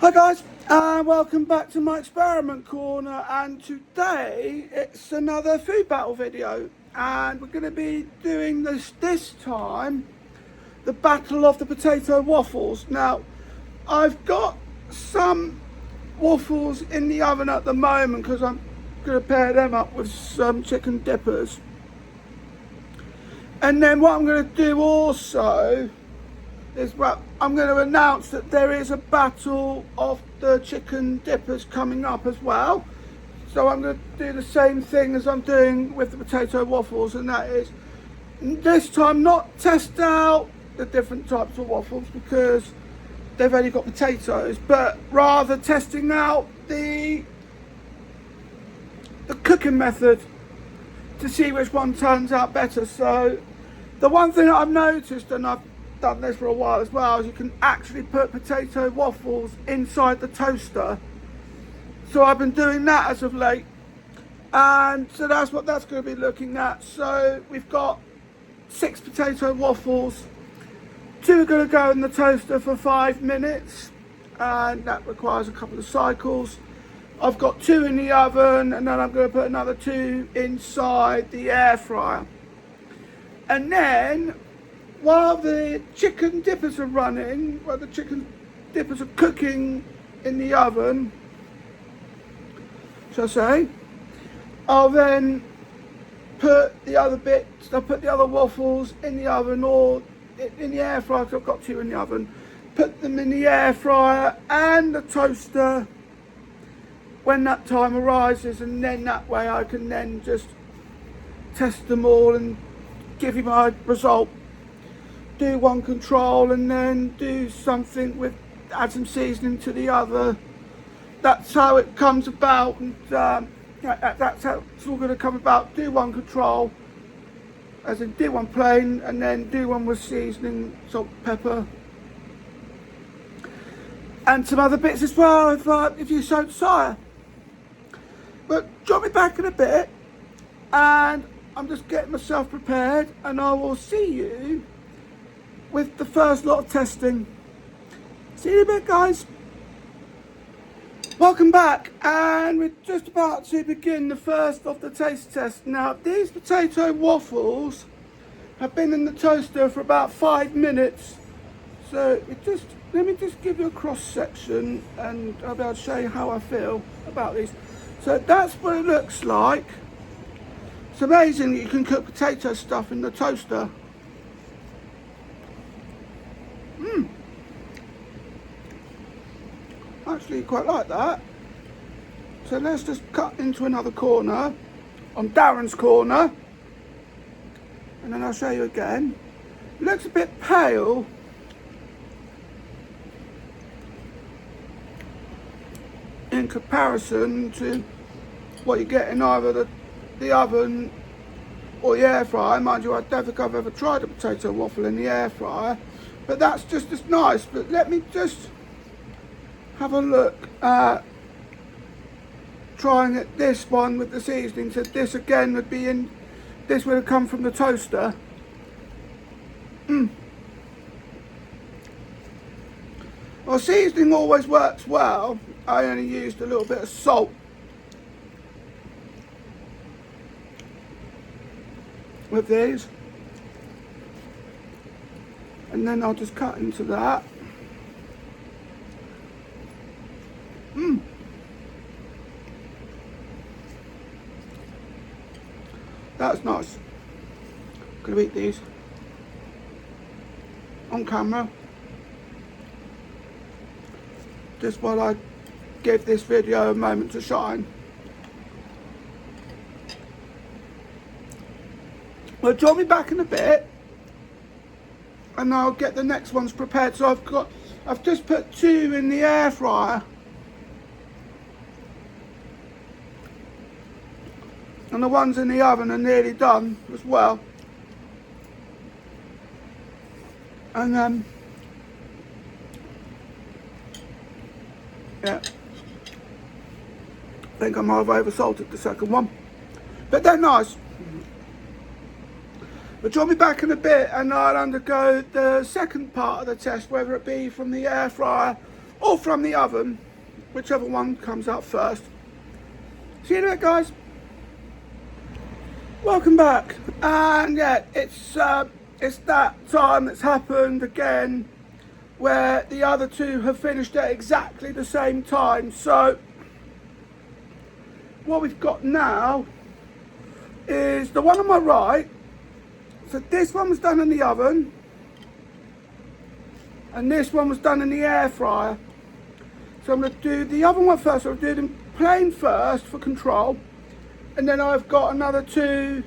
Hi guys, and welcome back to my experiment corner, and today it's another food battle video, and we're going to be doing this time the battle of the potato waffles. Now I've got some waffles in the oven at the moment because I'm going to pair them up with some chicken dippers, and then what I'm going to do also is, well, I'm going to announce that there is a battle of the chicken dippers coming up as well. So I'm going to do the same thing as I'm doing with the potato waffles, and that is this time not test out the different types of waffles because they've only got potatoes, but rather testing out the cooking method to see which one turns out better. So the one thing that I've noticed, and I've done this for a while as well, is you can actually put potato waffles inside the toaster. So I've been doing that as of late, and so that's what that's going to be looking at. So we've got 6 potato waffles, 2 are going to go in the toaster for 5 minutes, and that requires a couple of cycles. I've got 2 in the oven, and then I'm going to put another 2 inside the air fryer. And then while the chicken dippers are running, while the chicken dippers are cooking in the oven, shall I say, I'll then put the other bits, I'll put the other waffles in the oven or in the air fryer, because I've got 2 in the oven, put them in the air fryer and the toaster when that time arises, and then that way I can then just test them all and give you my result. Do one control and then do something with, add some seasoning to the other. That's how it comes about, and that's how it's all going to come about. Do one control, as in do one plain, and then do one with seasoning, salt, pepper, and some other bits as well if you so desire. But drop me back in a bit, and I'm just getting myself prepared, and I will see you with the first lot of testing. See you in a bit, guys. Welcome back, and we're just about to begin the first of the taste tests. Now, these potato waffles have been in the toaster for about 5 minutes, so let me just give you a cross section, and I'll be able to show you how I feel about these. So that's what it looks like. It's amazing that you can cook potato stuff in the toaster. Actually quite like that. So let's just cut into another corner, on Darren's corner, and then I'll show you again. It looks a bit pale. In comparison to what you get in either the oven or the air fryer. Mind you, I don't think I've ever tried a potato waffle in the air fryer, but that's just as nice. But let me just have a look at trying it, this one with the seasoning. So this again would be in, this would have come from the toaster. Well, seasoning always works well. I only used a little bit of salt with these, and then I'll just cut into that. That's nice. Gonna eat these on camera, just while I give this video a moment to shine. Well, join me back in a bit, and I'll get the next ones prepared. So I've just put 2 in the air fryer, and the ones in the oven are nearly done as well. And yeah, I think I might have oversalted the second one, but they're nice. But join me back in a bit, and I'll undergo the second part of the test, whether it be from the air fryer or from the oven, whichever one comes out first. See you in a bit, guys. Welcome back. And yeah, it's that time that's happened again where the other two have finished at exactly the same time. So what we've got now is the one on my right. So this one was done in the oven and this one was done in the air fryer. So I'm going to do the oven one first. I'll do them plain first for control, and then I've got another two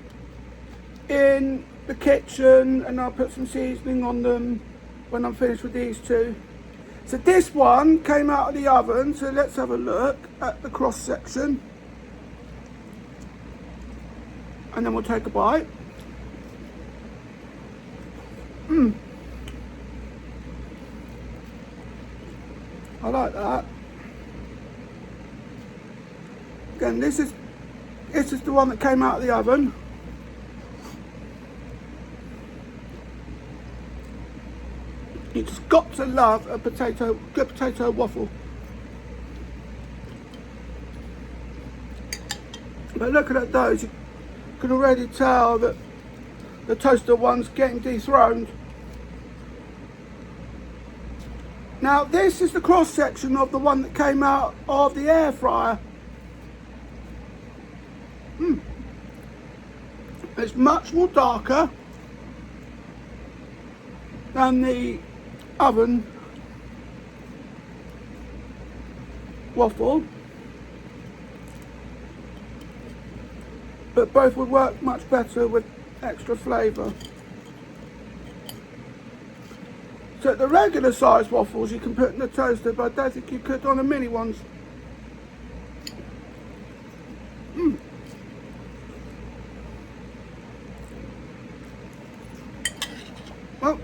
in the kitchen and I'll put some seasoning on them when I'm finished with these two. So this one came out of the oven, so let's have a look at the cross section and then we'll take a bite. I like that. Again, this is the one that came out of the oven. You just got to love a good potato waffle. But looking at those, you can already tell that the toaster one's getting dethroned. Now this is the cross section of the one that came out of the air fryer. It's much more darker than the oven waffle, but both would work much better with extra flavour. So the regular size waffles you can put in the toaster, but I don't think you could on the mini ones. Well,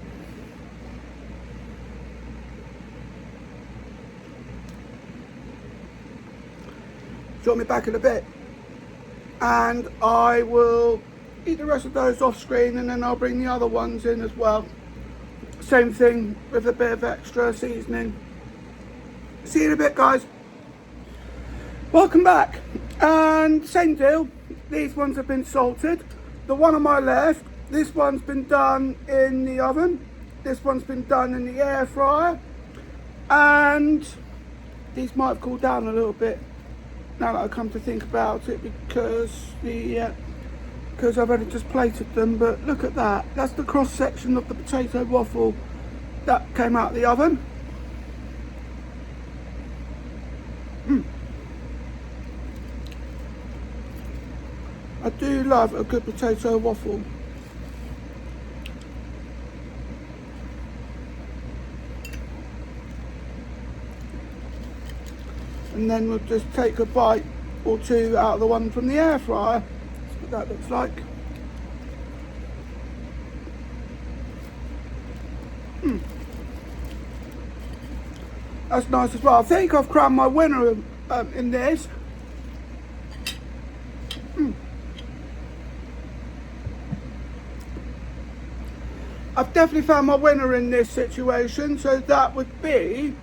join me back in a bit and I will eat the rest of those off screen, and then I'll bring the other ones in as well. Same thing with a bit of extra seasoning. See you in a bit, guys. Welcome back. And same deal, these ones have been salted. The one on my left, this one's been done in the oven, this one's been done in the air fryer, and these might have cooled down a little bit now that I come to think about it, because I've only just plated them. But look at that, that's the cross section of the potato waffle that came out of the oven. I do love a good potato waffle. And then we'll just take a bite or two out of the one from the air fryer. That's what that looks like. That's nice as well. I think I've crowned my winner in this. I've definitely found my winner in this situation, so that would be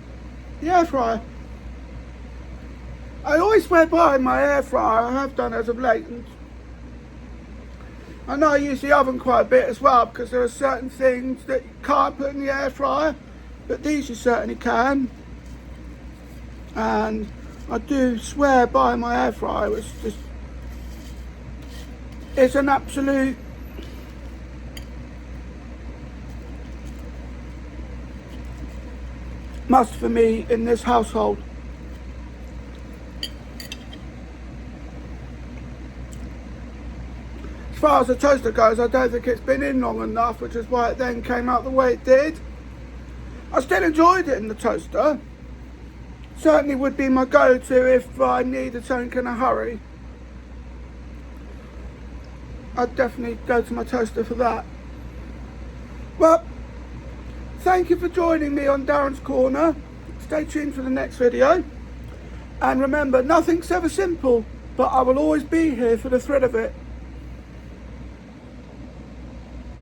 the air fryer. I always swear by my air fryer, I have done as of late, and I know I use the oven quite a bit as well, because there are certain things that you can't put in the air fryer, but these you certainly can. And I do swear by my air fryer. It's an absolute must for me in this household. As far as the toaster goes, I don't think it's been in long enough, which is why it then came out the way it did. I still enjoyed it in the toaster. Certainly would be my go-to if I needed something in a hurry. I'd definitely go to my toaster for that. Well, thank you for joining me on Darren's Corner. Stay tuned for the next video. And remember, nothing's ever simple, but I will always be here for the thrill of it.